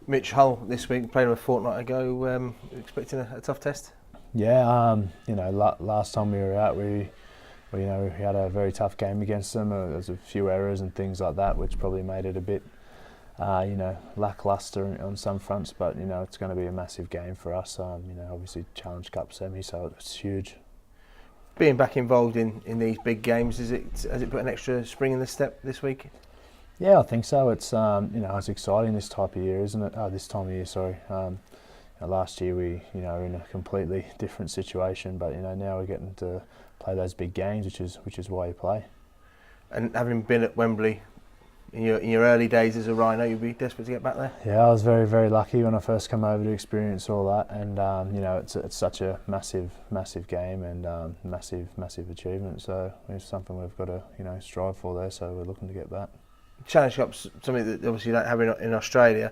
Mitch Hull this week, played him a fortnight ago. Expecting a tough test? Yeah, last time we were out, we had a very tough game against them. There was a few errors and things like that, which probably made it a bit, lacklustre on some fronts. But it's going to be a massive game for us. Obviously Challenge Cup semi, so it's huge. Being back involved in these big games, has it put an extra spring in the step this week? Yeah, I think so. It's it's exciting this type of year, isn't it? This time of year, sorry. Last year we were in a completely different situation, but now we're getting to play those big games, which is why you play. And having been at Wembley in your early days as a Rhino, you'd be desperate to get back there. Yeah, I was very, very lucky when I first came over to experience all that, and it's such a massive game and massive achievement. So it's something we've got to strive for there. So we're looking to get back. Challenge Cup's something that obviously you don't have in Australia.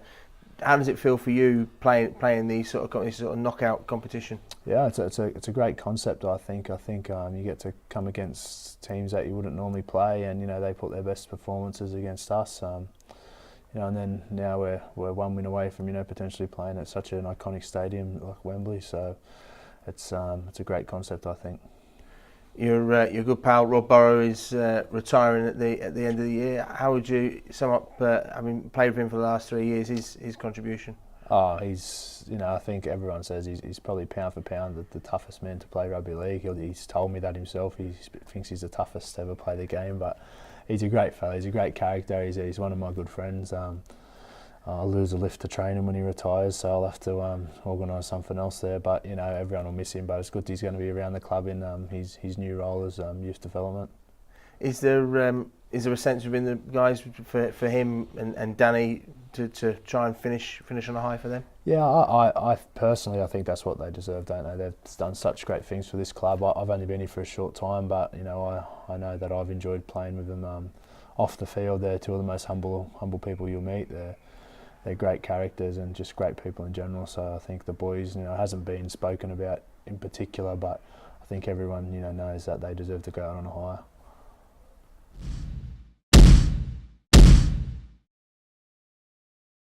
How does it feel for you playing these sort of knockout competition? Yeah, it's a great concept. I think you get to come against teams that you wouldn't normally play, and they put their best performances against us. And then now we're one win away from potentially playing at such an iconic stadium like Wembley. So it's a great concept, I think. Your good pal Rob Burrow is retiring at the end of the year. How would you sum up, having played with him for the last 3 years, his contribution? Oh, he's I think everyone says he's probably pound for pound the toughest man to play rugby league. He's told me that himself. He thinks he's the toughest to ever play the game, but he's a great fella. He's a great character. He's one of my good friends. I'll lose a lift to train him when he retires, so I'll have to organise something else there. But everyone will miss him. But it's good he's going to be around the club in his new role as youth development. Is there a sense within the guys for him and Danny to try and finish on a high for them? Yeah, I personally I think that's what they deserve, don't they? They've done such great things for this club. I've only been here for a short time, but I know that I've enjoyed playing with them off the field. They're two of the most humble people you'll meet. They're great characters and just great people in general. So I think the boys, hasn't been spoken about in particular, but I think everyone knows that they deserve to go out on a higher.